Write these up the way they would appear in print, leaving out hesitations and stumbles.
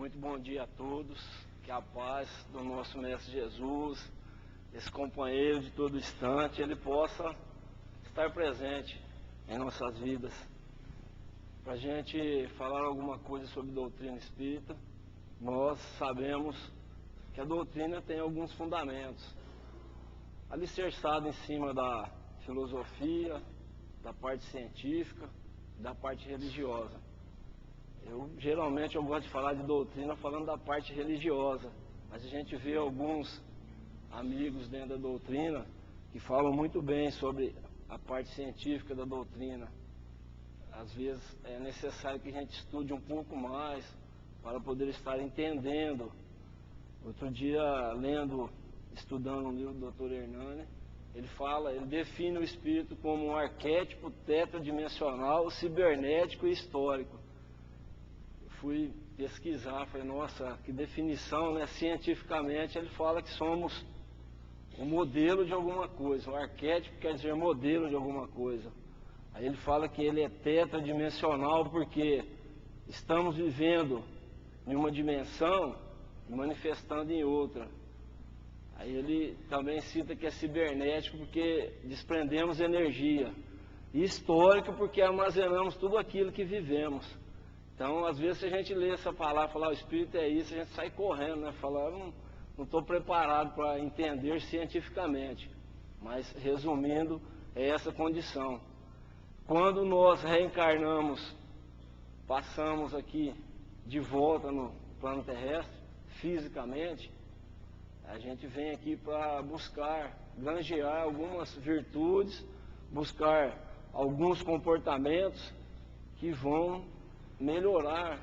Muito bom dia a todos, que a paz do nosso Mestre Jesus, esse companheiro de todo instante, ele possa estar presente em nossas vidas. Para a gente falar alguma coisa sobre doutrina espírita, nós sabemos que a doutrina tem alguns fundamentos, alicerçado em cima da filosofia, da parte científica, da parte religiosa. Geralmente eu gosto de falar de doutrina falando da parte religiosa, mas a gente vê alguns amigos dentro da doutrina que falam muito bem sobre a parte científica da doutrina. Às vezes é necessário que a gente estude um pouco mais para poder estar entendendo. Outro dia, estudando um livro do Dr. Hernani, ele define o espírito como um arquétipo tetradimensional, cibernético e histórico. Fui pesquisar, falei, nossa, que definição, né? Cientificamente ele fala que somos um modelo de alguma coisa, o arquétipo quer dizer modelo de alguma coisa. Aí ele fala que ele é tetradimensional porque estamos vivendo em uma dimensão e manifestando em outra. Aí ele também cita que é cibernético porque desprendemos energia, e histórico porque armazenamos tudo aquilo que vivemos. Então, às vezes, se a gente lê essa palavra, falar o espírito é isso, a gente sai correndo, né? Falar, não estou preparado para entender cientificamente. Mas, resumindo, é essa condição. Quando nós reencarnamos, passamos aqui de volta no plano terrestre, fisicamente, a gente vem aqui para buscar, granjear algumas virtudes, buscar alguns comportamentos que vão melhorar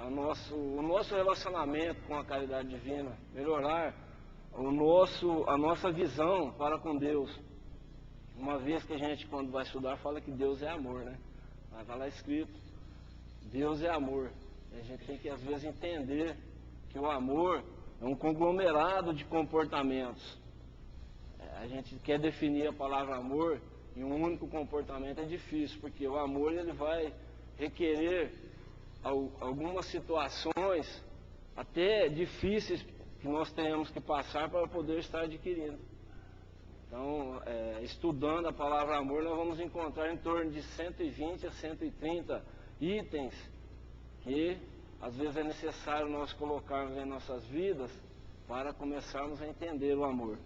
o nosso relacionamento com a caridade divina, melhorar a nossa visão para com Deus. Uma vez que a gente, quando vai estudar, fala que Deus é amor, né? Mas vai lá escrito, Deus é amor. E a gente tem que, às vezes, entender que o amor é um conglomerado de comportamentos. A gente quer definir a palavra amor em um único comportamento, é difícil, porque o amor ele vai requerer algumas situações até difíceis que nós tenhamos que passar para poder estar adquirindo. Então, estudando a palavra amor, nós vamos encontrar em torno de 120 a 130 itens que às vezes é necessário nós colocarmos em nossas vidas para começarmos a entender o amor.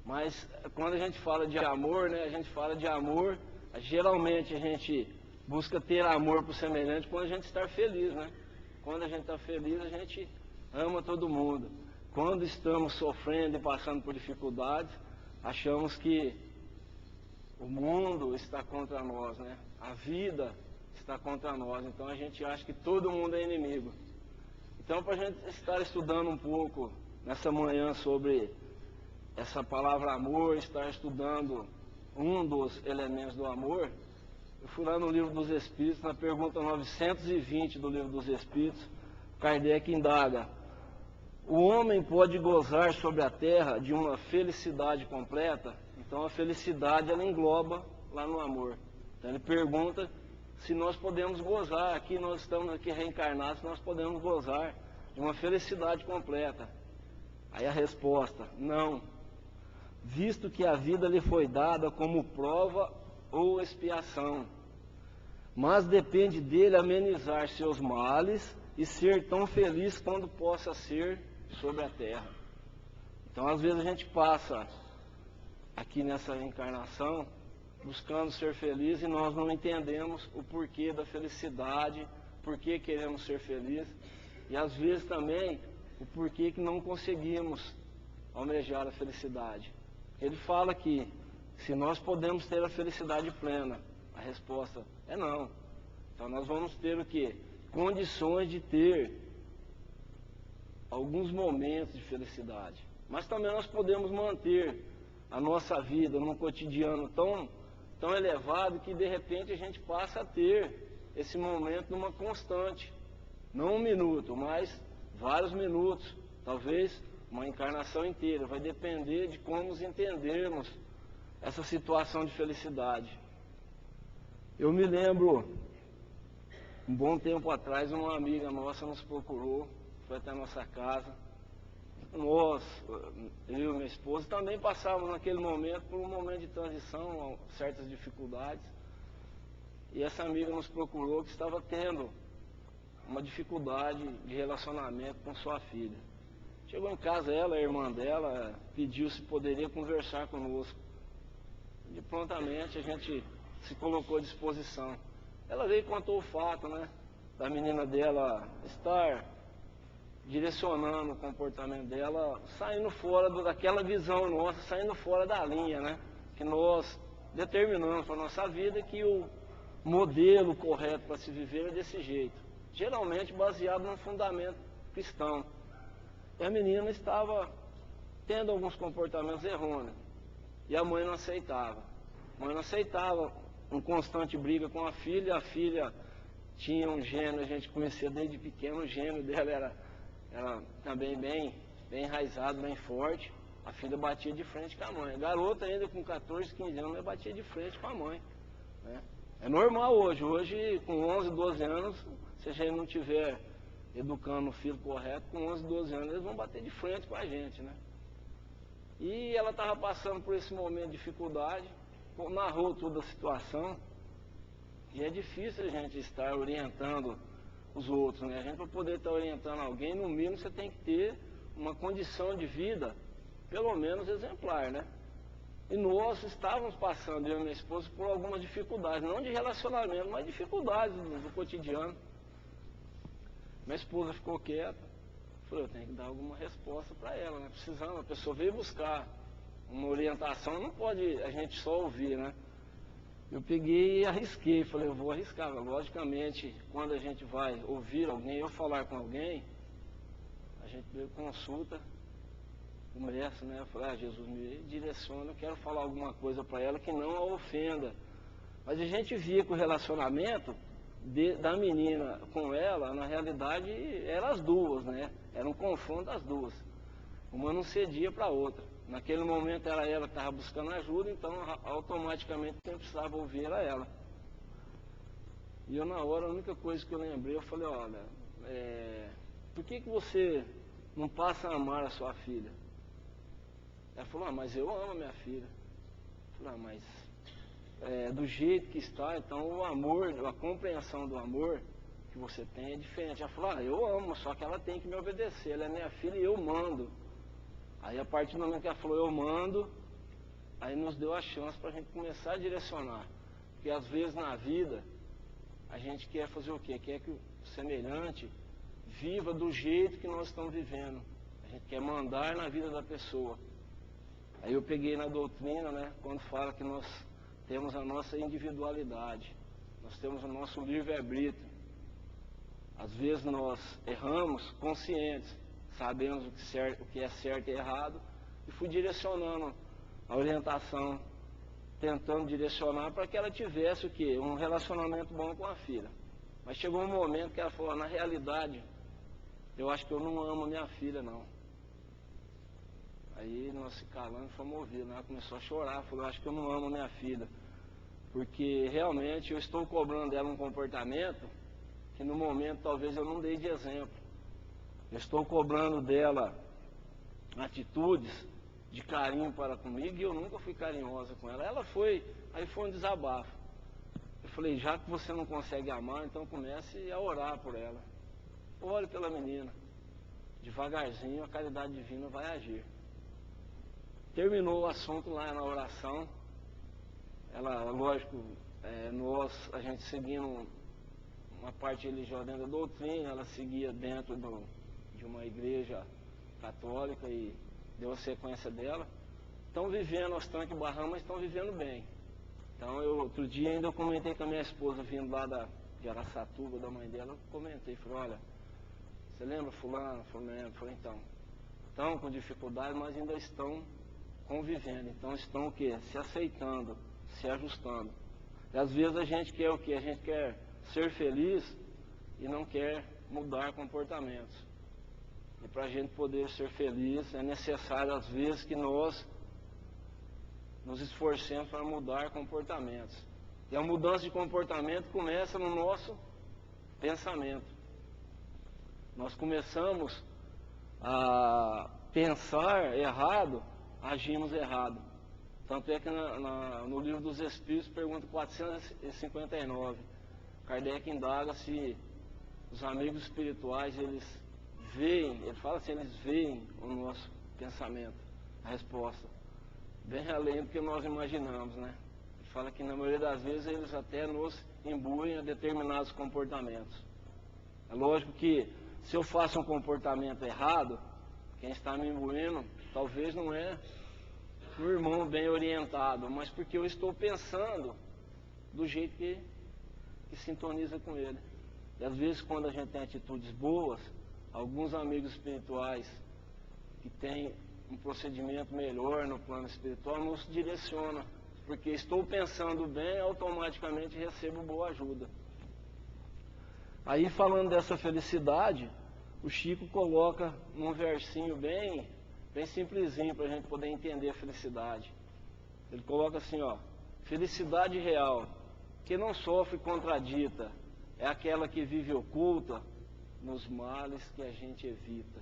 Mas quando a gente fala de amor, né, a gente fala de amor, geralmente a gente busca ter amor por semelhante quando a gente está feliz, né? Quando a gente está feliz, a gente ama todo mundo. Quando estamos sofrendo e passando por dificuldades, achamos que o mundo está contra nós, né? A vida está contra nós, então a gente acha que todo mundo é inimigo. Então, para a gente estar estudando um pouco nessa manhã sobre essa palavra amor, estar estudando um dos elementos do amor, eu fui lá no Livro dos Espíritos, na pergunta 920 do Livro dos Espíritos, Kardec indaga: o homem pode gozar sobre a terra de uma felicidade completa? Então a felicidade ela engloba lá no amor. Então ele pergunta se nós podemos gozar, aqui nós estamos aqui reencarnados, nós podemos gozar de uma felicidade completa. Aí a resposta: não, visto que a vida lhe foi dada como prova ou expiação, mas depende dele amenizar seus males e ser tão feliz quando possa ser sobre a terra. Então às vezes a gente passa aqui nessa encarnação buscando ser feliz e nós não entendemos o porquê da felicidade, por que queremos ser felizes, e às vezes também o porquê que não conseguimos almejar a felicidade. Ele fala que se nós podemos ter a felicidade plena, a resposta é não. Então nós vamos ter o quê? Condições de ter alguns momentos de felicidade. Mas também nós podemos manter a nossa vida num cotidiano tão elevado que de repente a gente passa a ter esse momento numa constante. Não um minuto, mas vários minutos, talvez uma encarnação inteira. Vai depender de como entendermos essa situação de felicidade. Eu me lembro Um bom tempo atrás, uma amiga nossa nos procurou, foi até a nossa casa. Nós, eu e minha esposa, também passávamos naquele momento por um momento de transição, certas dificuldades. E essa amiga nos procurou que estava tendo uma dificuldade de relacionamento com sua filha. Chegou em casa ela, a irmã dela, pediu se poderia conversar conosco. E prontamente a gente se colocou à disposição. Ela veio e contou o fato, né, da menina dela estar direcionando o comportamento dela, saindo fora daquela visão nossa, saindo fora da linha, né, que nós determinamos para a nossa vida que o modelo correto para se viver é desse jeito, geralmente baseado num fundamento cristão. E a menina estava tendo alguns comportamentos errôneos, e a mãe não aceitava. A mãe não aceitava, em constante briga com a filha tinha um gênio, a gente conhecia desde pequeno, o gênio dela era também bem enraizado, bem forte. A filha batia de frente com a mãe. A garota ainda com 14, 15 anos, batia de frente com a mãe, né? É normal hoje com 11, 12 anos, se a gente não tiver educando o filho correto, com 11, 12 anos eles vão bater de frente com a gente, né? E ela estava passando por esse momento de dificuldade, narrou toda a situação, e é difícil a gente estar orientando os outros, né? A gente, para poder estar orientando alguém, no mínimo você tem que ter uma condição de vida, pelo menos exemplar, né? E nós estávamos passando, eu e minha esposa, por algumas dificuldades, não de relacionamento, mas dificuldades do cotidiano. Minha esposa ficou quieta, falei, eu tenho que dar alguma resposta para ela, né? Precisamos, a pessoa veio buscar uma orientação, não pode a gente só ouvir, né? Eu peguei e arrisquei, falei, eu vou arriscar. Logicamente, quando a gente vai ouvir alguém, ou falar com alguém, a gente veio consulta, começa, né? Eu falei, Jesus, me direciona, eu quero falar alguma coisa para ela que não a ofenda. Mas a gente via que o relacionamento da menina com ela, na realidade, eram as duas, né? Era um confronto das duas. Uma não cedia para a outra. Naquele momento era ela que estava buscando ajuda, então automaticamente quem precisava ouvir era ela. E eu na hora, a única coisa que eu lembrei, eu falei, olha, por que você não passa a amar a sua filha? Ela falou, mas eu amo a minha filha. Eu falei, mas do jeito que está, então o amor, a compreensão do amor que você tem é diferente. Ela falou, eu amo, só que ela tem que me obedecer, ela é minha filha e eu mando. Aí a partir do momento que ela falou, eu mando, aí nos deu a chance para a gente começar a direcionar. Porque às vezes na vida, a gente quer fazer o quê? Quer que o semelhante viva do jeito que nós estamos vivendo. A gente quer mandar na vida da pessoa. Aí eu peguei na doutrina, né, quando fala que nós temos a nossa individualidade, nós temos o nosso livre-arbítrio. Às vezes nós erramos conscientes, sabemos o que é certo e errado, e fui direcionando a orientação, tentando direcionar para que ela tivesse o quê? Um relacionamento bom com a filha. Mas chegou um momento que ela falou, na realidade, eu acho que eu não amo minha filha, não. Aí nós se calamos e fomos ouvir, né? Ela começou a chorar, falou, eu acho que eu não amo minha filha, porque realmente eu estou cobrando dela um comportamento que no momento talvez eu não dei de exemplo. Eu estou cobrando dela atitudes de carinho para comigo e eu nunca fui carinhosa com ela. Ela foi, aí foi um desabafo. Eu falei, já que você não consegue amar, então comece a orar por ela. Ore pela menina. Devagarzinho a caridade divina vai agir. Terminou o assunto lá na oração. Ela, lógico, a gente seguindo uma parte religiosa dentro da doutrina, ela seguia dentro de uma igreja católica e deu a sequência dela. Estão vivendo aos tanques e barrão, mas estão vivendo bem. Então, outro dia ainda eu comentei com a minha esposa, vindo lá de Araçatuba, da mãe dela, eu comentei, falei, olha, você lembra fulano? Falei, então, estão com dificuldade, mas ainda estão convivendo. Então, estão o quê? Se aceitando, se ajustando. E às vezes a gente quer o quê? A gente quer ser feliz e não quer mudar comportamentos. E para a gente poder ser feliz, é necessário às vezes que nós nos esforcemos para mudar comportamentos. E a mudança de comportamento começa no nosso pensamento. Nós começamos a pensar errado, agimos errado. Tanto é que no livro dos Espíritos, pergunta 459, Kardec indaga se os amigos espirituais, eles veem, ele fala assim, eles veem o nosso pensamento. A resposta, bem além do que nós imaginamos, né? Ele fala que na maioria das vezes eles até nos imbuem a determinados comportamentos. É lógico que se eu faço um comportamento errado, quem está me imbuindo talvez não é um irmão bem orientado, mas porque eu estou pensando do jeito que sintoniza com ele. E às vezes quando a gente tem atitudes boas, alguns amigos espirituais que têm um procedimento melhor no plano espiritual nos direcionam, porque estou pensando bem, automaticamente recebo boa ajuda. Aí falando dessa felicidade, o Chico coloca num versinho bem simplesinho para a gente poder entender a felicidade. Ele coloca assim, ó: felicidade real, que não sofre contradita, é aquela que vive oculta nos males que a gente evita.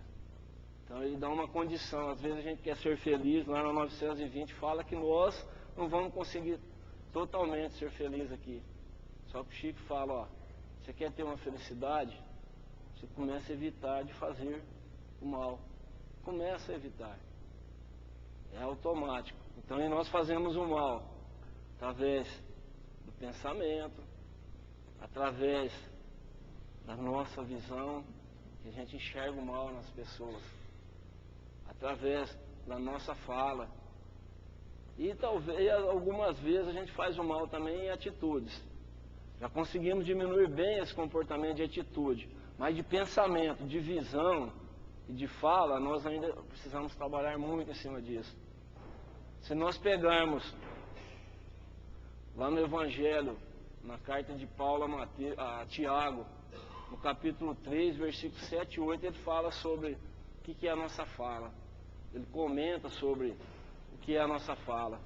Então ele dá uma condição. Às vezes a gente quer ser feliz, lá no 920 fala que nós não vamos conseguir totalmente ser felizes aqui. Só que o Chico fala, ó, você quer ter uma felicidade? Você começa a evitar de fazer o mal. Começa a evitar. É automático. Então e nós fazemos o mal através do pensamento, através da nossa visão, que a gente enxerga o mal nas pessoas, através da nossa fala. E talvez algumas vezes a gente faz o mal também em atitudes. Já conseguimos diminuir bem esse comportamento de atitude, mas de pensamento, de visão e de fala, nós ainda precisamos trabalhar muito em cima disso. Se nós pegarmos lá no Evangelho, na carta de Paulo a Tiago, no capítulo 3, versículos 7 e 8, ele fala sobre o que é a nossa fala. Ele comenta sobre o que é a nossa fala.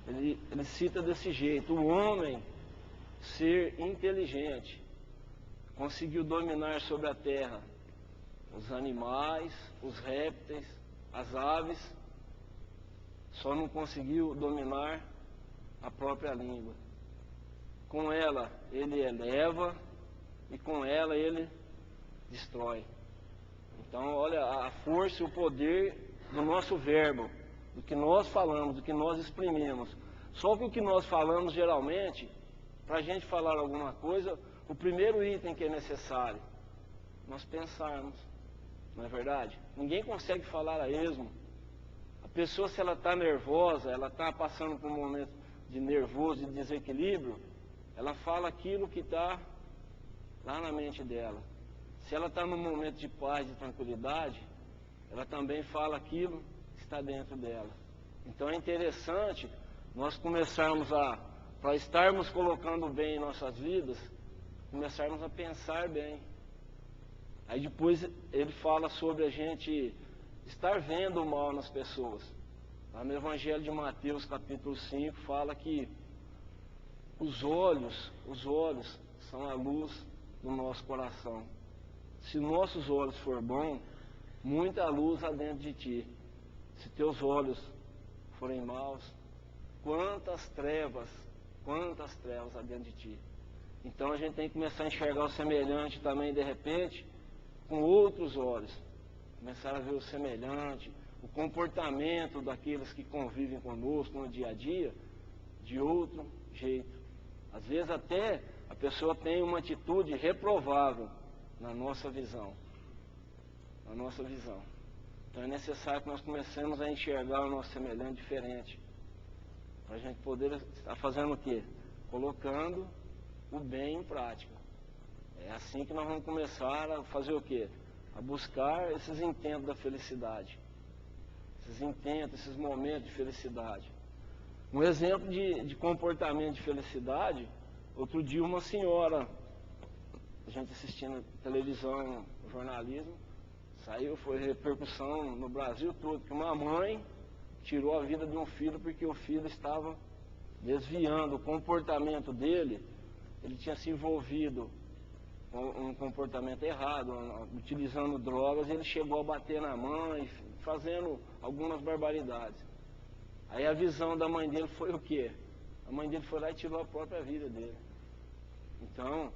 Ele cita desse jeito: o homem, ser inteligente, conseguiu dominar sobre a terra os animais, os répteis, as aves, só não conseguiu dominar a própria língua. Com ela ele eleva e com ela ele destrói. Então olha a força e o poder do nosso verbo, do que nós falamos, do que nós exprimimos. Só que o que nós falamos geralmente, para a gente falar alguma coisa, o primeiro item que é necessário, nós pensarmos, não é verdade? Ninguém consegue falar a esmo. A pessoa, se ela está nervosa, ela está passando por um momento de nervoso, de desequilíbrio, ela fala aquilo que está lá na mente dela. Se ela está num momento de paz, de tranquilidade, ela também fala aquilo que está dentro dela. Então é interessante nós começarmos para estarmos colocando bem em nossas vidas, começarmos a pensar bem. Aí depois ele fala sobre a gente estar vendo o mal nas pessoas. Lá no Evangelho de Mateus, capítulo 5, fala que os olhos são a luz do nosso coração. Se nossos olhos for bom, muita luz há dentro de ti. Se teus olhos forem maus, quantas trevas há dentro de ti. Então a gente tem que começar a enxergar o semelhante também, de repente, com outros olhos. Começar a ver o semelhante, o comportamento daqueles que convivem conosco no dia a dia, de outro jeito. Às vezes até a pessoa tem uma atitude reprovável na nossa visão. Na nossa visão. Então é necessário que nós comecemos a enxergar o nosso semelhante diferente. Para a gente poder estar fazendo o quê? Colocando o bem em prática. É assim que nós vamos começar a fazer o quê? A buscar esses intentos da felicidade. Esses intentos, esses momentos de felicidade. Um exemplo de comportamento de felicidade, outro dia uma senhora, a gente assistindo televisão, jornalismo, saiu, foi repercussão no Brasil todo, que uma mãe tirou a vida de um filho porque o filho estava desviando o comportamento dele. Ele tinha se envolvido um comportamento errado, utilizando drogas, ele chegou a bater na mãe, fazendo algumas barbaridades. Aí a visão da mãe dele foi o quê? A mãe dele foi lá e tirou a própria vida dele. Então,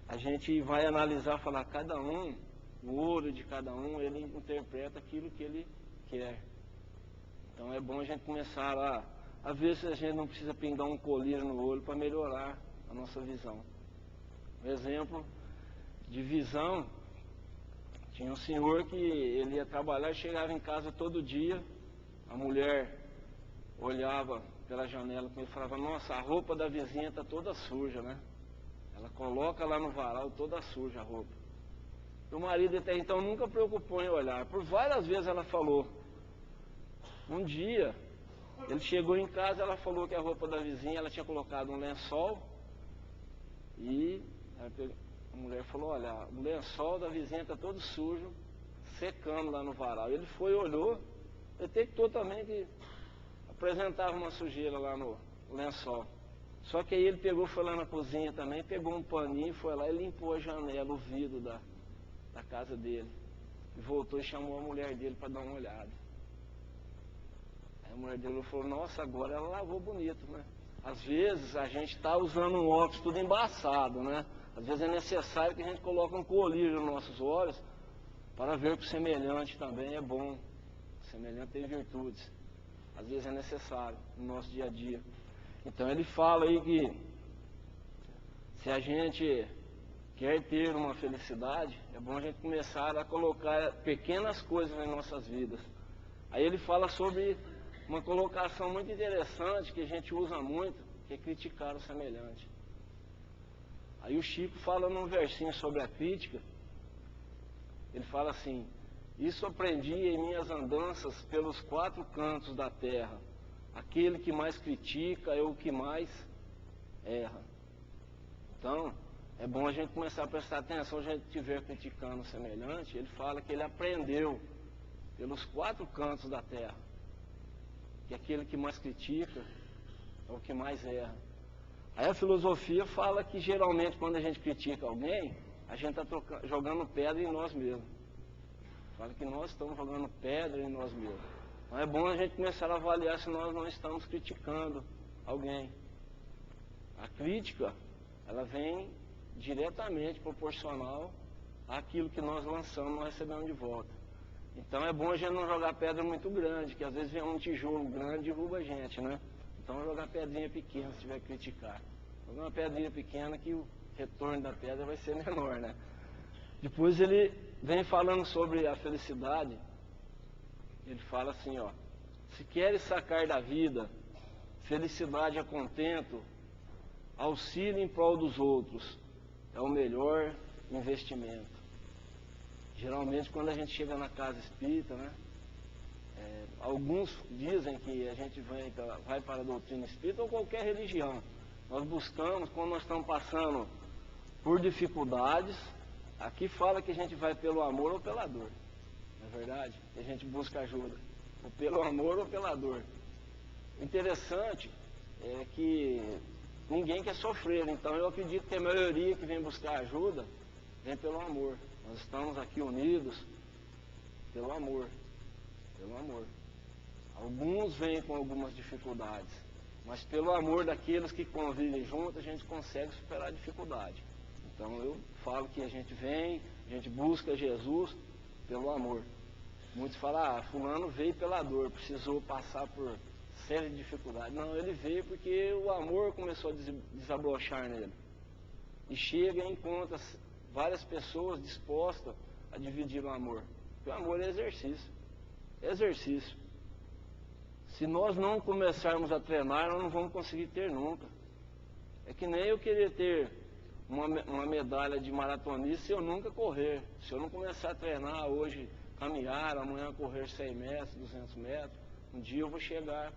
a gente vai analisar, falar, cada um, o olho de cada um, ele interpreta aquilo que ele quer. Então é bom a gente começar a ver se a gente não precisa pingar um colírio no olho para melhorar a nossa visão. Um exemplo de visão, tinha um senhor que ele ia trabalhar e chegava em casa todo dia, a mulher olhava pela janela e falava, nossa, a roupa da vizinha está toda suja, né? Ela coloca lá no varal toda suja a roupa. E o marido até então nunca preocupou em olhar. Por várias vezes ela falou. Um dia, ele chegou em casa, ela falou que a roupa da vizinha, ela tinha colocado um lençol. E a mulher falou, olha, o lençol da vizinha está todo sujo, secando lá no varal. Ele foi e olhou, detectou também que apresentava uma sujeira lá no lençol. Só que aí ele pegou, foi lá na cozinha também, pegou um paninho, foi lá e limpou a janela, o vidro da casa dele. E voltou e chamou a mulher dele para dar uma olhada. Aí a mulher dele falou, nossa, agora ela lavou bonito, né? Às vezes a gente está usando um óculos tudo embaçado, né? Às vezes é necessário que a gente coloque um colírio nos nossos olhos para ver que o semelhante também é bom. O semelhante tem virtudes. Às vezes é necessário no nosso dia a dia. Então ele fala aí que se a gente quer ter uma felicidade, é bom a gente começar a colocar pequenas coisas em nossas vidas. Aí ele fala sobre uma colocação muito interessante que a gente usa muito, que é criticar o semelhante. Aí o Chico fala num versinho sobre a crítica, ele fala assim, isso aprendi em minhas andanças pelos 4 cantos da terra. Aquele que mais critica é o que mais erra. Então, é bom a gente começar a prestar atenção, se a gente estiver criticando o semelhante, ele fala que ele aprendeu pelos 4 cantos da terra, que aquele que mais critica é o que mais erra. Aí a filosofia fala que geralmente quando a gente critica alguém, a gente está jogando pedra em nós mesmos. Fala que nós estamos jogando pedra em nós mesmos. Então é bom a gente começar a avaliar se nós não estamos criticando alguém. A crítica, ela vem diretamente proporcional àquilo que nós lançamos, nós recebemos de volta. Então é bom a gente não jogar pedra muito grande, que às vezes vem um tijolo grande e derruba a gente, né? Então jogar pedrinha pequena se tiver que criticar. Jogar uma pedrinha pequena que o retorno da pedra vai ser menor, né? Depois ele vem falando sobre a felicidade. Ele fala assim, ó, se queres sacar da vida felicidade a contento, auxílio em prol dos outros é o melhor investimento. Geralmente quando a gente chega na casa espírita, né, alguns dizem que a gente vai para a doutrina espírita ou qualquer religião. Nós buscamos, quando nós estamos passando por dificuldades, aqui fala que a gente vai pelo amor ou pela dor. Não é verdade? Que a gente busca ajuda, ou pelo amor ou pela dor. O interessante é que ninguém quer sofrer, então eu acredito que a maioria que vem buscar ajuda vem pelo amor. Nós estamos aqui unidos pelo amor, pelo amor. Alguns vêm com algumas dificuldades, mas pelo amor daqueles que convivem juntos, a gente consegue superar a dificuldade. Então eu falo que a gente vem, a gente busca Jesus pelo amor. Muitos falam, fulano veio pela dor, precisou passar por série de dificuldades. Não, ele veio porque o amor começou a desabrochar nele. E chega e encontra várias pessoas dispostas a dividir o amor. Porque o amor é exercício. É exercício. Se nós não começarmos a treinar, nós não vamos conseguir ter nunca. É que nem eu querer ter uma medalha de maratonista se eu nunca correr. Se eu não começar a treinar hoje, caminhar, amanhã correr 100 metros, 200 metros, um dia eu vou chegar.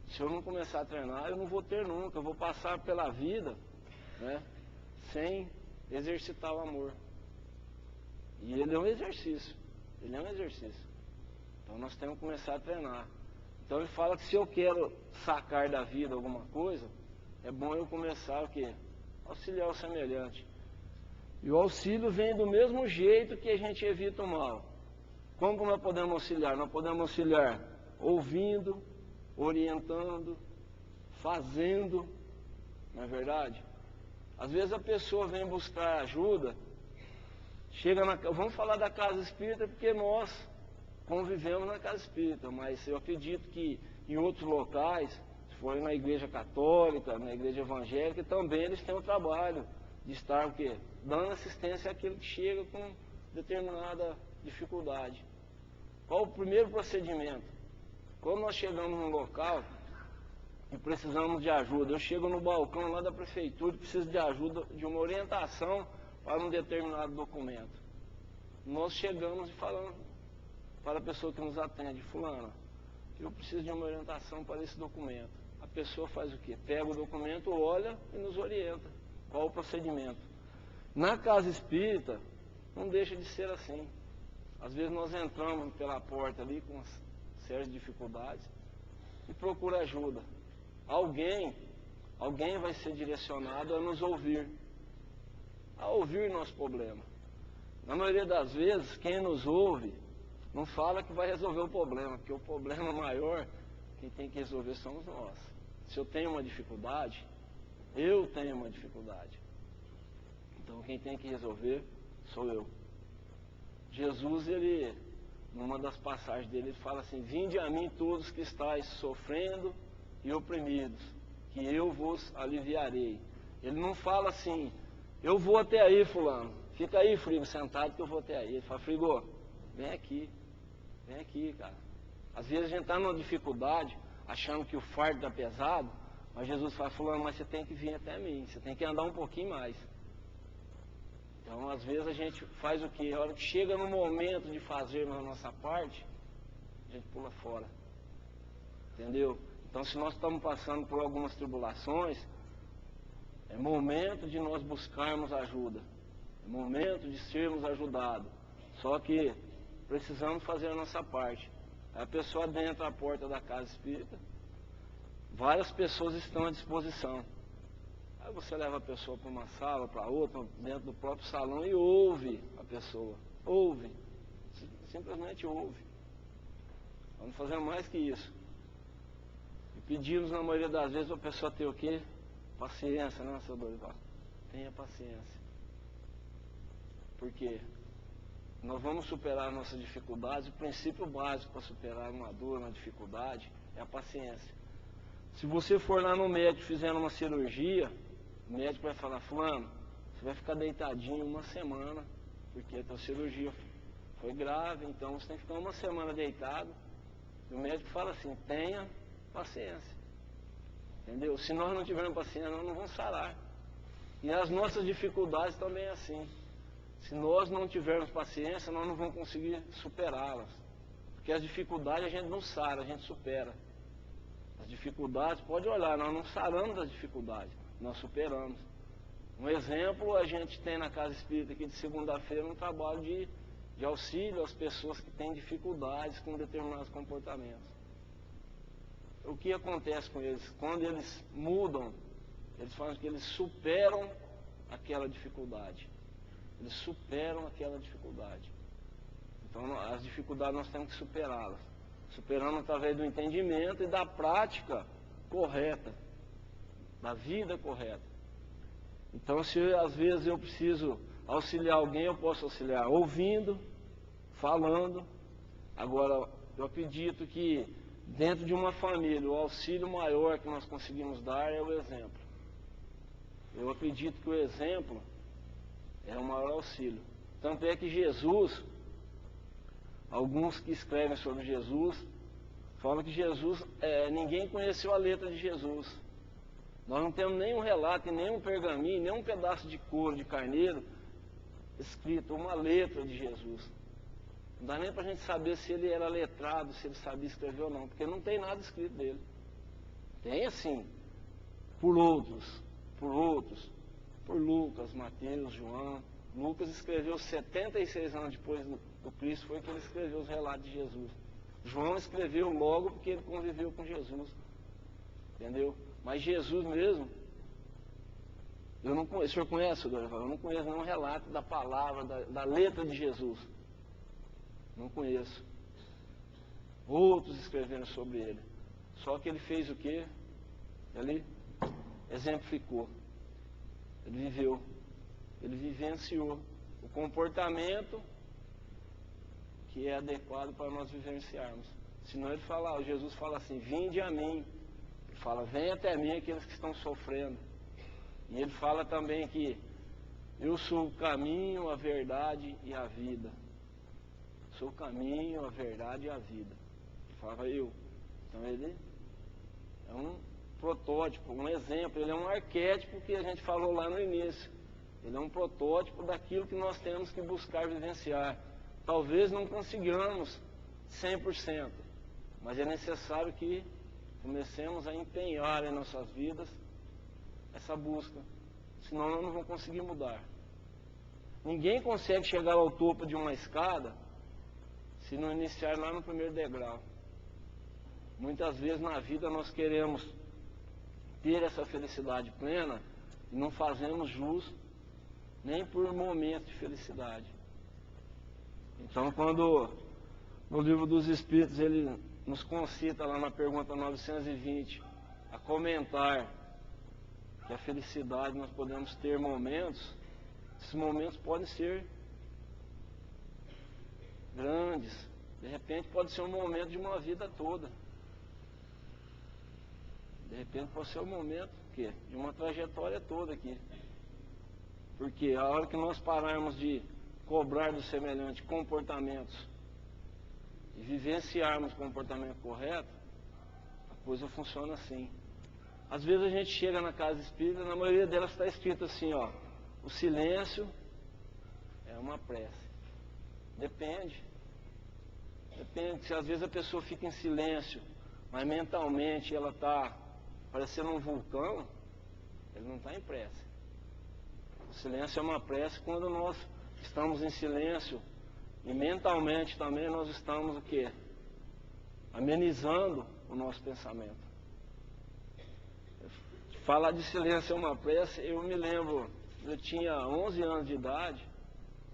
Se eu não começar a treinar, eu não vou ter nunca. Eu vou passar pela vida, né, sem exercitar o amor. E ele é um exercício. Ele é um exercício. Então nós temos que começar a treinar. Então ele fala que se eu quero sacar da vida alguma coisa, é bom eu começar o quê? Auxiliar o semelhante. E o auxílio vem do mesmo jeito que a gente evita o mal. Como nós podemos auxiliar? Nós podemos auxiliar ouvindo, orientando, fazendo, não é verdade? Às vezes a pessoa vem buscar ajuda, chega na... Vamos falar da casa espírita porque nós convivemos na casa espírita, mas eu acredito que em outros locais, se for na igreja católica, na igreja evangélica, também eles têm o trabalho de estar o quê? Dando assistência àquele que chega com determinada dificuldade. Qual o primeiro procedimento? Quando nós chegamos num local e precisamos de ajuda, eu chego no balcão lá da prefeitura e preciso de ajuda, de uma orientação para um determinado documento. Nós chegamos e falamos para a pessoa que nos atende: fulana, eu preciso de uma orientação para esse documento. A pessoa faz o quê? Pega o documento, olha e nos orienta. Qual o procedimento? Na casa espírita, não deixa de ser assim. Às vezes nós entramos pela porta ali com uma série de dificuldades e procura ajuda. Alguém vai ser direcionado a nos ouvir, a ouvir nosso problema. Na maioria das vezes, quem nos ouve não fala que vai resolver o problema, porque o problema maior, quem tem que resolver somos nós. Se eu tenho uma dificuldade, eu tenho uma dificuldade. Então quem tem que resolver sou eu. Jesus, ele, numa das passagens dele, ele fala assim: vinde a mim todos que estáis sofrendo e oprimidos, que eu vos aliviarei. Ele não fala assim: eu vou até aí, fulano, fica aí, Frigo, sentado que eu vou até aí. Ele fala: Frigo, vem aqui, cara. Às vezes a gente está numa dificuldade, achando que o fardo está pesado, mas Jesus fala: fulano, mas você tem que vir até mim, você tem que andar um pouquinho mais. Então, às vezes a gente faz o quê? A hora que chega no momento de fazermos a nossa parte, a gente pula fora. Entendeu? Então, se nós estamos passando por algumas tribulações, é momento de nós buscarmos ajuda. É momento de sermos ajudados. Só que precisamos fazer a nossa parte. Aí a pessoa adentra a porta da casa espírita, várias pessoas estão à disposição. Aí você leva a pessoa para uma sala, para outra, dentro do próprio salão e ouve a pessoa. Ouve. Simplesmente ouve. Vamos fazer mais que isso. E pedimos, na maioria das vezes, a pessoa ter o quê? Paciência, né, seu Dorival? Tenha paciência. Por quê? Nós vamos superar nossas dificuldades. O princípio básico para superar uma dor, uma dificuldade, é a paciência. Se você for lá no médico fizendo uma cirurgia, o médico vai falar: fulano, você vai ficar deitadinho uma semana, porque a tua cirurgia foi grave, então você tem que ficar uma semana deitado. E o médico fala assim: tenha paciência. Entendeu? Se nós não tivermos paciência, nós não vamos sarar. E as nossas dificuldades também é assim. Se nós não tivermos paciência, nós não vamos conseguir superá-las. Porque as dificuldades a gente não sara, a gente supera. As dificuldades, pode olhar, nós não saramos as dificuldades, nós superamos. Um exemplo, a gente tem na Casa Espírita aqui de segunda-feira um trabalho de auxílio às pessoas que têm dificuldades com determinados comportamentos. O que acontece com eles? Quando eles mudam, eles falam que eles superam aquela dificuldade. Eles superam aquela dificuldade. Então, as dificuldades nós temos que superá-las. Superando através do entendimento e da prática correta, da vida correta. Então, se às vezes eu preciso auxiliar alguém, eu posso auxiliar ouvindo, falando. Agora, eu acredito que dentro de uma família, o auxílio maior que nós conseguimos dar é o exemplo. Eu acredito que o exemplo é o maior auxílio. Tanto é que Jesus, alguns que escrevem sobre Jesus, falam que Jesus, ninguém conheceu a letra de Jesus. Nós não temos nenhum relato, nenhum pergaminho, nenhum pedaço de couro de carneiro escrito uma letra de Jesus. Não dá nem para a gente saber se ele era letrado, se ele sabia escrever ou não, porque não tem nada escrito dele. Tem assim, por Lucas, Mateus, João. Lucas escreveu 76 anos depois do Cristo, foi que ele escreveu os relatos de Jesus. João escreveu logo porque ele conviveu com Jesus. Entendeu? Mas Jesus mesmo, Eu não conheço, o senhor conhece, Dorival? Eu não conheço nenhum relato da palavra, da letra de Jesus. Não conheço. Outros escreveram sobre ele. Só que ele fez o quê? Ele exemplificou. Ele viveu. Ele vivenciou o comportamento que é adequado para nós vivenciarmos. Senão ele fala, Jesus fala assim, vinde a mim. Ele fala, vem até mim aqueles que estão sofrendo. E ele fala também que eu sou o caminho, a verdade e a vida. Sou o caminho, a verdade e a vida. Ele falava eu. Então ele é um protótipo, um exemplo, ele é um arquétipo que a gente falou lá no início. Ele é um protótipo daquilo que nós temos que buscar vivenciar. Talvez não consigamos 100%, mas é necessário que comecemos a empenhar em nossas vidas essa busca, senão nós não vamos conseguir mudar. Ninguém consegue chegar ao topo de uma escada se não iniciar lá no primeiro degrau. Muitas vezes na vida nós queremos ter essa felicidade plena e não fazemos jus nem por momentos de felicidade. Então, quando no livro dos Espíritos ele nos concita lá na pergunta 920 a comentar que a felicidade nós podemos ter momentos, esses momentos podem ser grandes, de repente pode ser um momento de uma vida toda, de repente pode ser um momento de uma trajetória toda aqui, porque a hora que nós pararmos de cobrar do semelhante comportamentos e vivenciarmos o comportamento correto, a coisa funciona assim. Às vezes a gente chega na casa espírita, na maioria delas está escrito assim, ó, o silêncio é uma prece. Depende. Se às vezes a pessoa fica em silêncio, mas mentalmente ela está parecendo um vulcão, ele não está em prece. O silêncio é uma prece quando nós estamos em silêncio e mentalmente também nós estamos o quê? Amenizando o nosso pensamento. Falar de silêncio é uma prece, eu me lembro, eu tinha 11 anos de idade,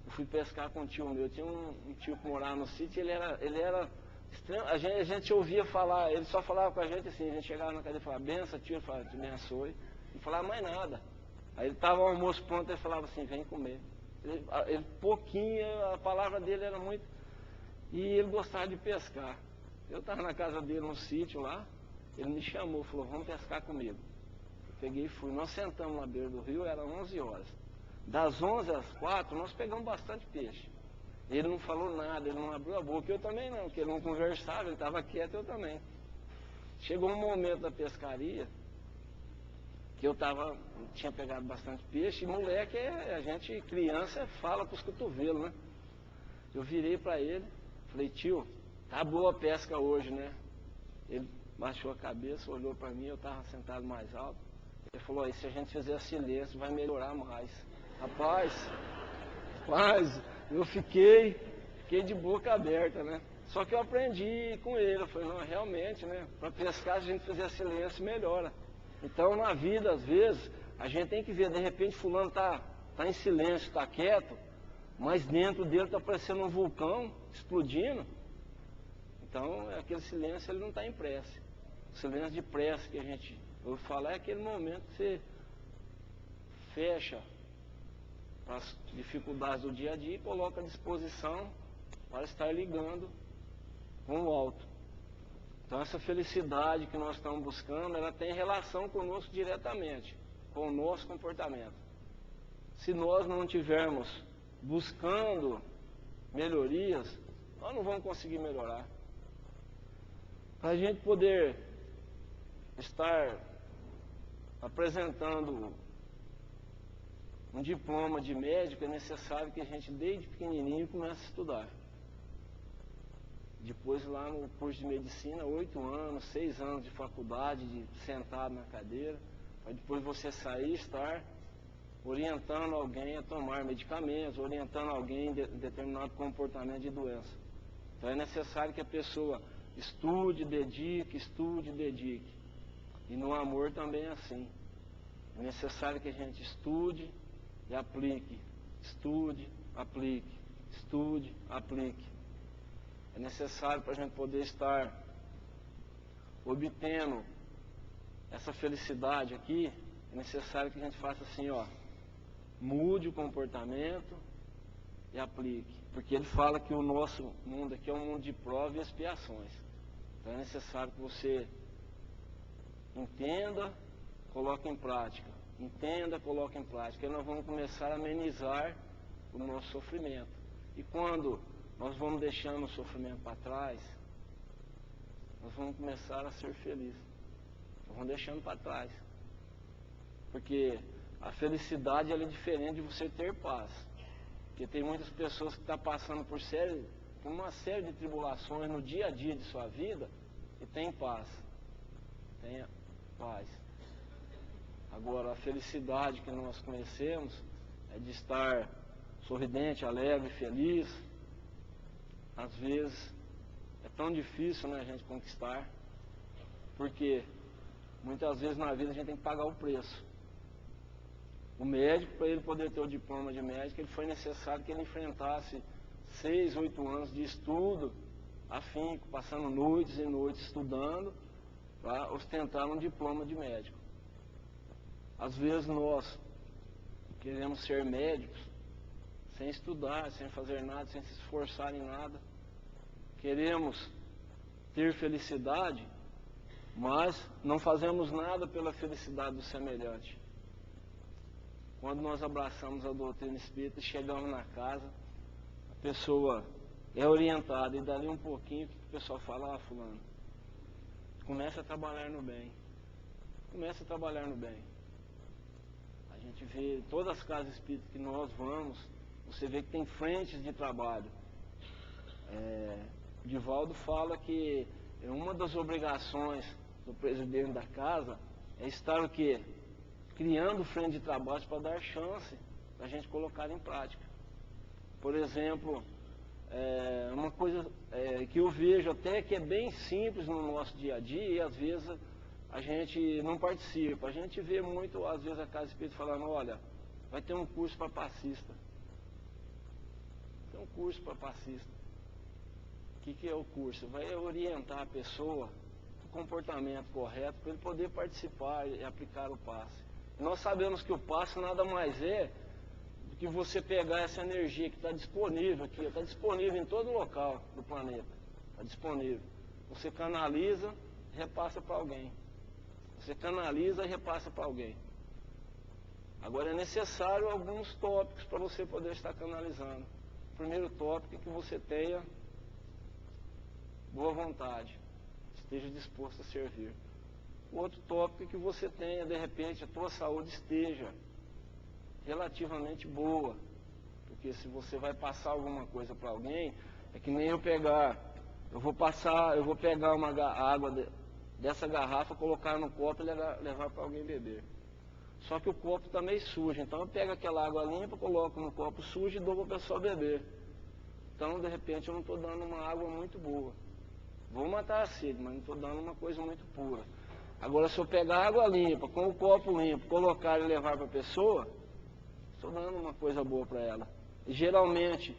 eu fui pescar com um tio meu, eu tinha um tio que morava no sítio, ele era estranho, a gente ouvia falar, ele só falava com a gente assim, a gente chegava na casa e falava, benção tio, ele falava, te abençoe, não falava mais nada. Aí ele estava o almoço pronto, ele falava assim, vem comer. Ele pouquinho, a palavra dele era muito, e ele gostava de pescar. Eu estava na casa dele, num sítio lá, ele me chamou, falou, vamos pescar comigo. Peguei e fui, nós sentamos na beira do rio, era 11 horas. Das 11 às 4, nós pegamos bastante peixe. Ele não falou nada, ele não abriu a boca, eu também não, porque ele não conversava, ele estava quieto, eu também. Chegou um momento da pescaria, que eu tinha pegado bastante peixe, e moleque, a gente, criança, fala com os cotovelos, né? Eu virei para ele, falei, tio, tá boa a pesca hoje, né? Ele baixou a cabeça, olhou para mim, eu estava sentado mais alto. Ele falou, aí se a gente fizer silêncio vai melhorar mais. Rapaz, eu fiquei de boca aberta, né? Só que eu aprendi com ele, eu falei, não, realmente, né? Para pescar, se a gente fizer silêncio, melhora. Então na vida, às vezes, a gente tem que ver, de repente fulano tá em silêncio, está quieto, mas dentro dele está parecendo um vulcão explodindo. Então aquele silêncio ele não está em prece. O silêncio de prece que a gente ouve falar é aquele momento que você fecha as dificuldades do dia a dia e coloca à disposição para estar ligando com o alto. Então essa felicidade que nós estamos buscando, ela tem relação conosco diretamente, com o nosso comportamento. Se nós não estivermos buscando melhorias, nós não vamos conseguir melhorar. Para a gente poder estar apresentando um diploma de médico, é necessário que a gente desde pequenininho comece a estudar. Depois lá no curso de medicina, 8 anos, 6 anos de faculdade, sentado na cadeira, para depois você sair e estar orientando alguém a tomar medicamentos, orientando alguém em determinado comportamento de doença. Então é necessário que a pessoa estude, dedique. E no amor também é assim. É necessário que a gente estude e aplique. Estude, aplique. Estude, aplique. É necessário para a gente poder estar obtendo essa felicidade aqui, é necessário que a gente faça assim, ó, mude o comportamento e aplique. Porque ele fala que o nosso mundo aqui é um mundo de provas e expiações. Então é necessário que você entenda, coloque em prática. Entenda, coloque em prática. E nós vamos começar a amenizar o nosso sofrimento. E quando nós vamos deixando o sofrimento para trás, nós vamos começar a ser felizes. Nós vamos deixando para trás. Porque a felicidade ela é diferente de você ter paz. Porque tem muitas pessoas que estão passando por uma série de tribulações no dia a dia de sua vida e tem paz. Tenha paz. Agora, a felicidade que nós conhecemos é de estar sorridente, alegre, feliz. Às vezes é tão difícil, né, a gente conquistar, porque muitas vezes na vida a gente tem que pagar o preço. O médico, para ele poder ter o diploma de médico, ele foi necessário que ele enfrentasse 6, 8 anos de estudo, afinco, passando noites e noites estudando, para ostentar um diploma de médico. Às vezes nós queremos ser médicos sem estudar, sem fazer nada, sem se esforçar em nada. Queremos ter felicidade, mas não fazemos nada pela felicidade do semelhante. Quando nós abraçamos a doutrina espírita e chegamos na casa, a pessoa é orientada e dali um pouquinho que o pessoal fala, ah, fulano, começa a trabalhar no bem. Começa a trabalhar no bem. A gente vê todas as casas espíritas que nós vamos, você vê que tem frentes de trabalho. Divaldo fala que uma das obrigações do presidente da casa é estar o quê? Criando frente de trabalho para dar chance para a gente colocar em prática. Por exemplo, uma coisa que eu vejo até que é bem simples no nosso dia a dia e às vezes a gente não participa. A gente vê muito, às vezes, a Casa Espírita falando, olha, vai ter um curso para passista. Tem um curso para passista. O que é o curso? Vai orientar a pessoa no comportamento correto para ele poder participar e aplicar o passe. Nós sabemos que o passe nada mais é do que você pegar essa energia que está disponível aqui, está disponível em todo local do planeta. Está disponível. Você canaliza e repassa para alguém. Você canaliza e repassa para alguém. Agora é necessário alguns tópicos para você poder estar canalizando. O primeiro tópico é que você tenha boa vontade, esteja disposto a servir. O outro tópico é que você tenha, de repente, a tua saúde esteja relativamente boa. Porque se você vai passar alguma coisa para alguém, é que nem eu vou pegar uma água dessa garrafa, colocar no copo e levar para alguém beber. Só que o copo está meio sujo, então eu pego aquela água limpa, coloco no copo sujo e dou para a pessoa beber. Então, de repente, eu não estou dando uma água muito boa. Vou matar a sede, mas não estou dando uma coisa muito pura. Agora, se eu pegar água limpa, com o copo limpo, colocar e levar para a pessoa, estou dando uma coisa boa para ela. E, geralmente,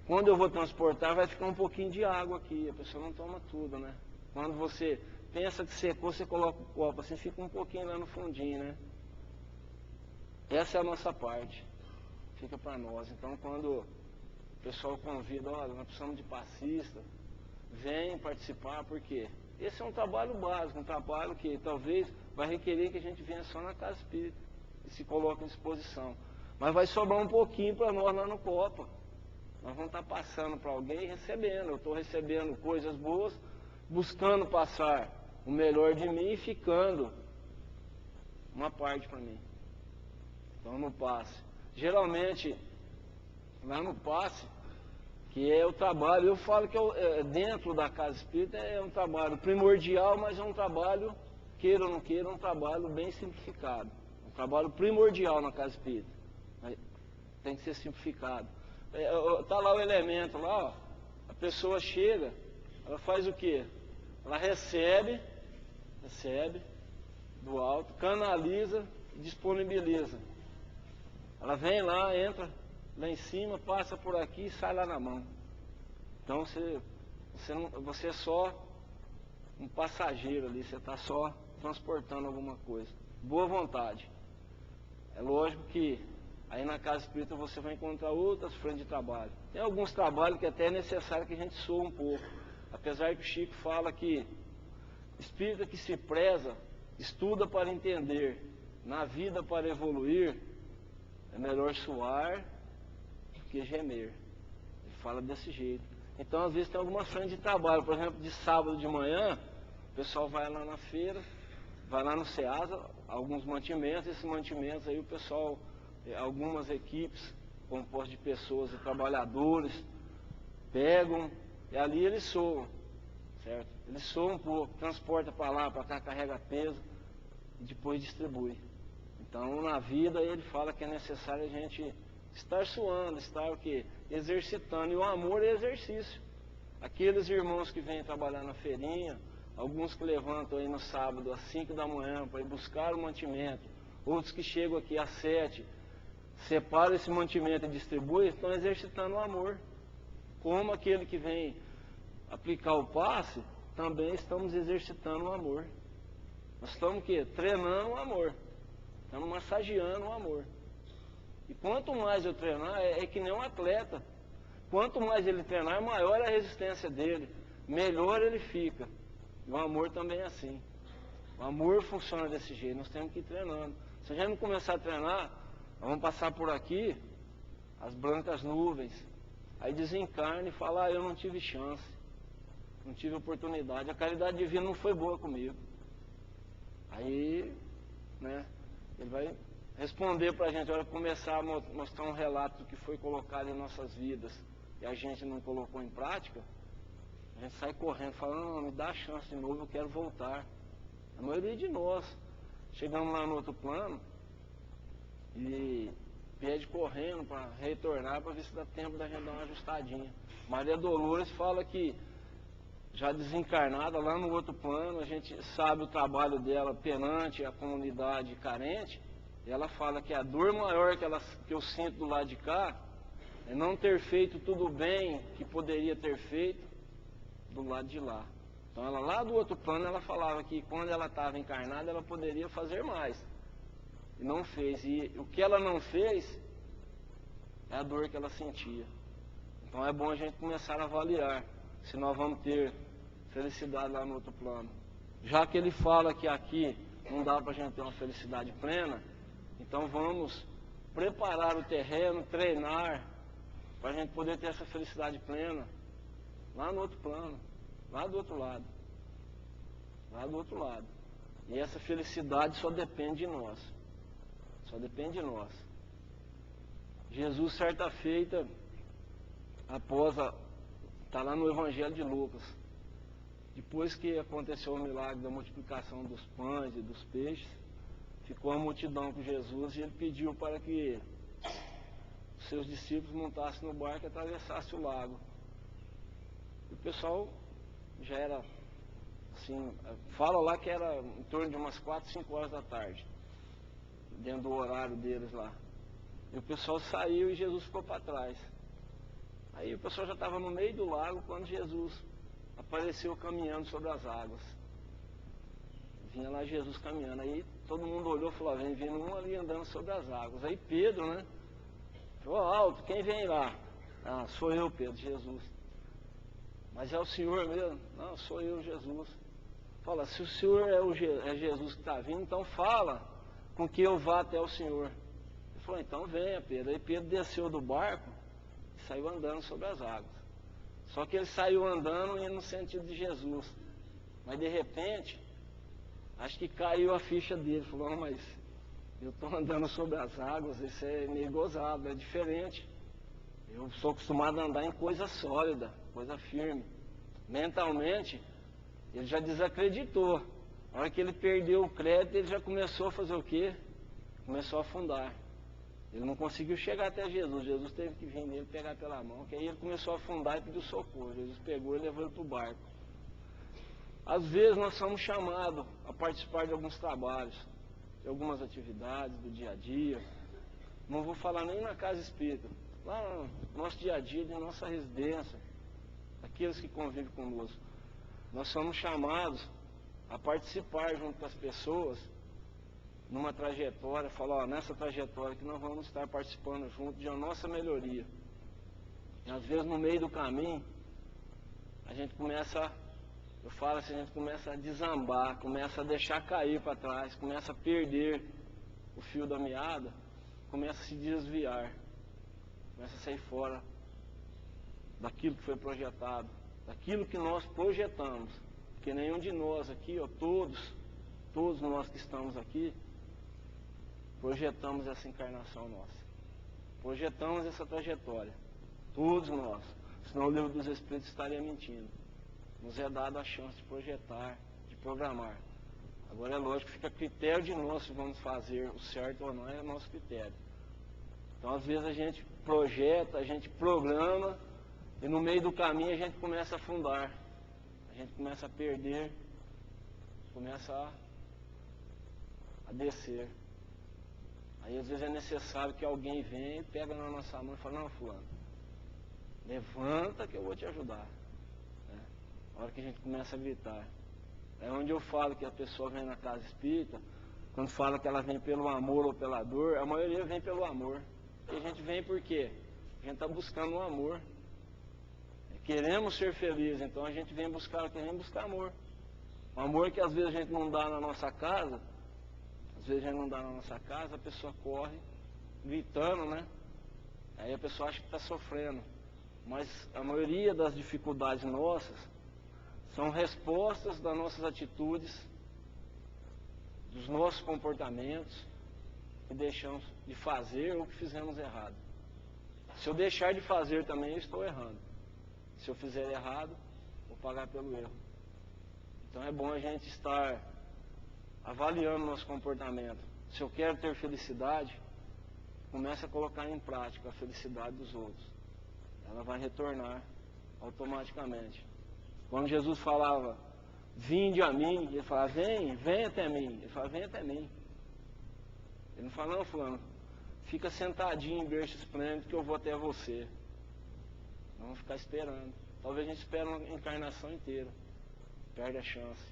quando eu vou transportar, vai ficar um pouquinho de água aqui. A pessoa não toma tudo, né? Quando você pensa que secou, você coloca o copo, assim fica um pouquinho lá no fundinho, né? Essa é a nossa parte. Fica para nós. Então, quando o pessoal convida, olha, nós precisamos de passista, vem participar, por quê? Esse é um trabalho básico, um trabalho que talvez vai requerer que a gente venha só na casa espírita e se coloque à disposição. Mas vai sobrar um pouquinho para nós lá no Copa. Nós vamos estar passando para alguém e recebendo. Eu estou recebendo coisas boas, buscando passar o melhor de mim e ficando uma parte para mim. Então no passe. Geralmente, lá no passe, que é o trabalho, eu falo que dentro da casa espírita é um trabalho primordial, mas é um trabalho, queira ou não queira, um trabalho bem simplificado. Um trabalho primordial na casa espírita. Tem que ser simplificado. Está lá o elemento, lá, ó, a pessoa chega, ela faz o quê? Ela recebe do alto, canaliza, e disponibiliza. Ela vem lá, entra lá em cima, passa por aqui e sai lá na mão. Então você é só um passageiro ali, você está só transportando alguma coisa. Boa vontade. É lógico que aí na casa espírita você vai encontrar outras frentes de trabalho. Tem alguns trabalhos que até é necessário que a gente soa um pouco. Apesar que o Chico fala que espírita que se preza, estuda para entender, na vida para evoluir, é melhor suar do que gemer. Ele fala desse jeito. Então às vezes tem algumas frentes de trabalho. Por exemplo, de sábado de manhã, o pessoal vai lá na feira, vai lá no Ceasa, alguns mantimentos, esses mantimentos aí o pessoal, algumas equipes compostas de pessoas e trabalhadores, pegam e ali eles soam, certo? Eles soam um pouco, transporta para lá, para cá, carrega peso e depois distribui. Então na vida ele fala que é necessário a gente estar suando, estar o quê? Exercitando, e o amor é exercício. Aqueles irmãos que vêm trabalhar na feirinha, alguns que levantam aí no sábado às 5 da manhã para ir buscar o mantimento, outros que chegam aqui às 7, separam esse mantimento e distribuem, estão exercitando o amor. Como aquele que vem aplicar o passe, também estamos exercitando o amor. Nós estamos o quê? Treinando o amor. Estamos massageando o amor. E quanto mais eu treinar, é que nem um atleta. Quanto mais ele treinar, maior é a resistência dele, melhor ele fica. E o amor também é assim. O amor funciona desse jeito, nós temos que ir treinando. Se a gente não começar a treinar, nós vamos passar por aqui, as brancas nuvens, aí desencarna e fala, eu não tive chance, não tive oportunidade, a caridade divina não foi boa comigo. Aí, né, ele vai responder para a gente, olha, começar a mostrar um relato do que foi colocado em nossas vidas e a gente não colocou em prática, a gente sai correndo, falando, não, me dá a chance de novo, eu quero voltar. A maioria de nós chegamos lá no outro plano e pede correndo para retornar para ver se dá tempo da gente dar uma ajustadinha. Maria Dolores fala que já desencarnada lá no outro plano, a gente sabe o trabalho dela perante a comunidade carente, e ela fala que a dor maior que eu sinto do lado de cá é não ter feito tudo bem que poderia ter feito do lado de lá. Então ela lá do outro plano, ela falava que quando ela estava encarnada, ela poderia fazer mais. E não fez. E o que ela não fez é a dor que ela sentia. Então é bom a gente começar a avaliar se nós vamos ter felicidade lá no outro plano. Já que ele fala que aqui não dá para a gente ter uma felicidade plena, então vamos preparar o terreno, treinar, para a gente poder ter essa felicidade plena lá no outro plano, lá do outro lado. Lá do outro lado. E essa felicidade só depende de nós. Só depende de nós. Jesus, certa feita, após está lá no Evangelho de Lucas, depois que aconteceu o milagre da multiplicação dos pães e dos peixes, ficou a multidão com Jesus e ele pediu para que os seus discípulos montassem no barco e atravessassem o lago. E o pessoal já era assim, fala lá que era em torno de umas 4, 5 horas da tarde, dentro do horário deles lá. E o pessoal saiu e Jesus ficou para trás. Aí o pessoal já estava no meio do lago quando Jesus apareceu caminhando sobre as águas. Vinha lá Jesus caminhando. Aí todo mundo olhou e falou, vem vindo um ali andando sobre as águas. Aí Pedro, né? Falou, alto, quem vem lá? Ah, sou eu, Pedro, Jesus. Mas é o Senhor mesmo? Não, sou eu, Jesus. Fala, se o Senhor é Jesus que está vindo, então fala com que eu vá até o Senhor. Ele falou, então venha, Pedro. Aí Pedro desceu do barco e saiu andando sobre as águas. Só que ele saiu andando indo no sentido de Jesus. Mas de repente, acho que caiu a ficha dele. Falou, não, mas eu estou andando sobre as águas, isso é meio gozado, é diferente. Eu sou acostumado a andar em coisa sólida, coisa firme. Mentalmente, ele já desacreditou. Na hora que ele perdeu o crédito, ele já começou a fazer o quê? Começou a afundar. Ele não conseguiu chegar até Jesus. Jesus teve que vir nele pegar pela mão, que aí ele começou a afundar e pediu socorro. Jesus pegou e levou ele para o barco. Às vezes nós somos chamados a participar de alguns trabalhos. de algumas atividades do dia a dia. Não vou falar nem na casa espírita, lá no nosso dia a dia, na nossa residência, aqueles que convivem conosco. Nós somos chamados a participar junto com as pessoas numa trajetória, falar, ó, nessa trajetória que nós vamos estar participando junto de a nossa melhoria. E às vezes no meio do caminho, a gente começa, eu falo assim, a gente começa a desambar, começa a deixar cair para trás, começa a perder o fio da meada, começa a se desviar, começa a sair fora daquilo que foi projetado, daquilo que nós projetamos. Porque nenhum de nós aqui, ó, todos nós que estamos aqui, projetamos essa encarnação nossa. Projetamos essa trajetória. Todos nós. Senão o livro dos Espíritos estaria mentindo. Nos é dado a chance de projetar, de programar. Agora é lógico que fica a critério de nós se vamos fazer o certo ou não, é nosso critério. Então às vezes a gente projeta, a gente programa, e no meio do caminho a gente começa a afundar. A gente começa a perder, começa a descer. Aí às vezes é necessário que alguém venha e pega na nossa mão e fala, não, fulano, levanta que eu vou te ajudar. A hora que a gente começa a gritar. É onde eu falo que a pessoa vem na casa espírita, quando fala que ela vem pelo amor ou pela dor, a maioria vem pelo amor. E a gente vem por quê? A gente está buscando o amor. Queremos ser felizes, então a gente vem buscar, queremos buscar amor. O amor que às vezes a gente não dá na nossa casa, às vezes a gente não dá na nossa casa, a pessoa corre gritando, né? Aí a pessoa acha que está sofrendo. Mas a maioria das dificuldades nossas são respostas das nossas atitudes, dos nossos comportamentos, que deixamos de fazer ou que fizemos errado. Se eu deixar de fazer também, eu estou errando. Se eu fizer errado, vou pagar pelo erro. Então é bom a gente estar avaliando nosso comportamento. Se eu quero ter felicidade, comece a colocar em prática a felicidade dos outros. Ela vai retornar automaticamente. Quando Jesus falava, vinde a mim, ele falava, vem até mim. Ele falava, vem até mim. Ele não fala, não, fulano, fica sentadinho em berço esplêndido que eu vou até você. Vamos ficar esperando. Talvez a gente espere uma encarnação inteira. Perde a chance.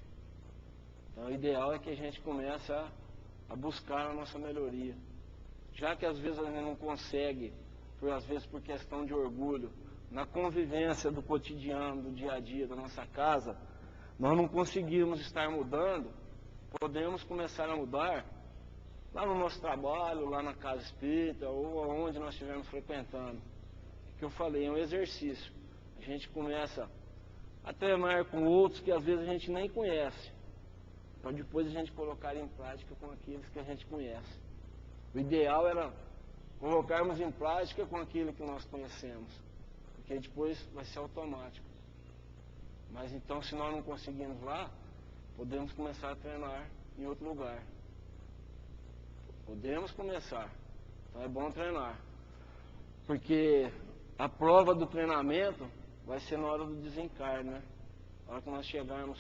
Então o ideal é que a gente comece a buscar a nossa melhoria. Já que às vezes a gente não consegue, às vezes por questão de orgulho, na convivência do cotidiano, do dia a dia, da nossa casa, nós não conseguimos estar mudando, podemos começar a mudar lá no nosso trabalho, lá na casa espírita, ou aonde nós estivermos frequentando. Que eu falei, é um exercício. A gente começa a treinar com outros que às vezes a gente nem conhece, para depois a gente colocar em prática com aqueles que a gente conhece. O ideal era colocarmos em prática com aquilo que nós conhecemos, porque depois vai ser automático. Mas então, se nós não conseguirmos lá, podemos começar a treinar em outro lugar. Podemos começar. Então é bom treinar, porque a prova do treinamento vai ser na hora do desencarne, né? Na hora que nós chegarmos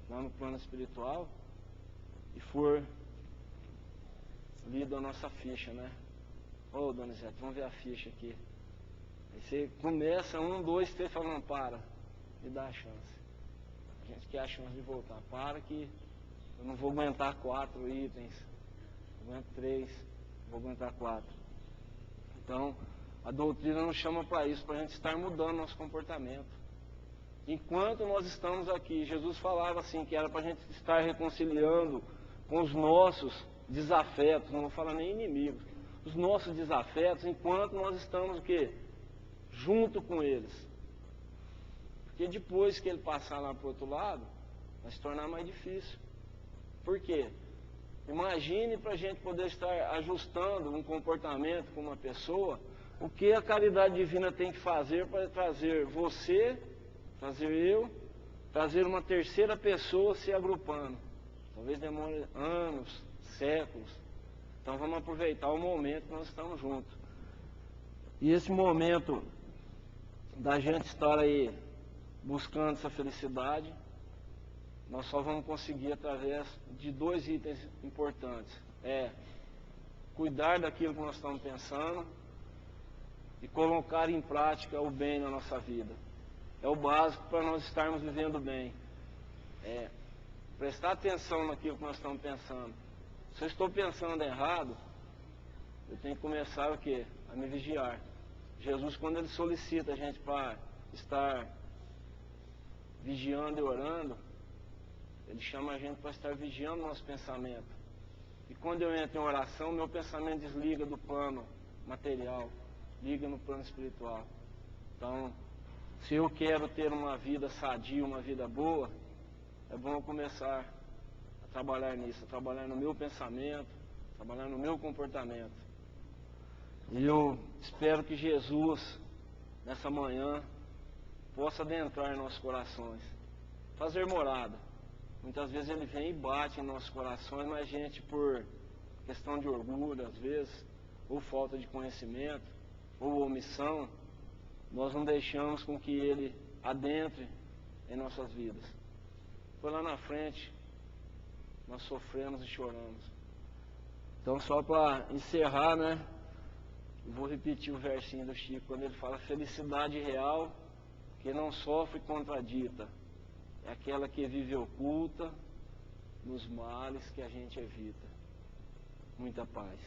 lá no plano espiritual e for lido a nossa ficha, né? Ô, dona Zé, vamos ver a ficha aqui. Aí você começa, 1, 2, 3, fala, não, para, me dá a chance. A gente quer a chance de voltar. Para que eu não vou aguentar 4 itens, eu aguento 3, vou aguentar 4. Então, a doutrina nos chama para isso, para a gente estar mudando nosso comportamento. Enquanto nós estamos aqui, Jesus falava assim, que era para a gente estar reconciliando com os nossos desafetos, não vou falar nem inimigos, os nossos desafetos, enquanto nós estamos o quê? Junto com eles. Porque depois que ele passar lá para o outro lado, vai se tornar mais difícil. Por quê? Imagine para a gente poder estar ajustando um comportamento com uma pessoa, o que a caridade divina tem que fazer para trazer você, trazer eu, trazer uma terceira pessoa se agrupando. Talvez demore anos, séculos. Então vamos aproveitar o momento que nós estamos juntos. E esse momento da gente estar aí buscando essa felicidade, nós só vamos conseguir através de 2 itens importantes. é cuidar daquilo que nós estamos pensando e colocar em prática o bem na nossa vida. É o básico para nós estarmos vivendo bem. É prestar atenção naquilo que nós estamos pensando. Se eu estou pensando errado, eu tenho que começar o quê? A me vigiar. Jesus, quando ele solicita a gente para estar vigiando e orando, ele chama a gente para estar vigiando o nosso pensamento. E quando eu entro em oração, meu pensamento desliga do plano material, liga no plano espiritual. Então, se eu quero ter uma vida sadia, uma vida boa, é bom eu começar a trabalhar nisso, a trabalhar no meu pensamento, trabalhar no meu comportamento. E eu espero que Jesus, nessa manhã, possa adentrar em nossos corações, fazer morada. Muitas vezes ele vem e bate em nossos corações, mas a gente, por questão de orgulho, às vezes, ou falta de conhecimento, ou omissão, nós não deixamos com que ele adentre em nossas vidas. Foi lá na frente, nós sofremos e choramos. Então, só para encerrar, né, eu vou repetir o versinho do Chico, quando ele fala: felicidade real que não sofre contradita, é aquela que vive oculta nos males que a gente evita. Muita paz.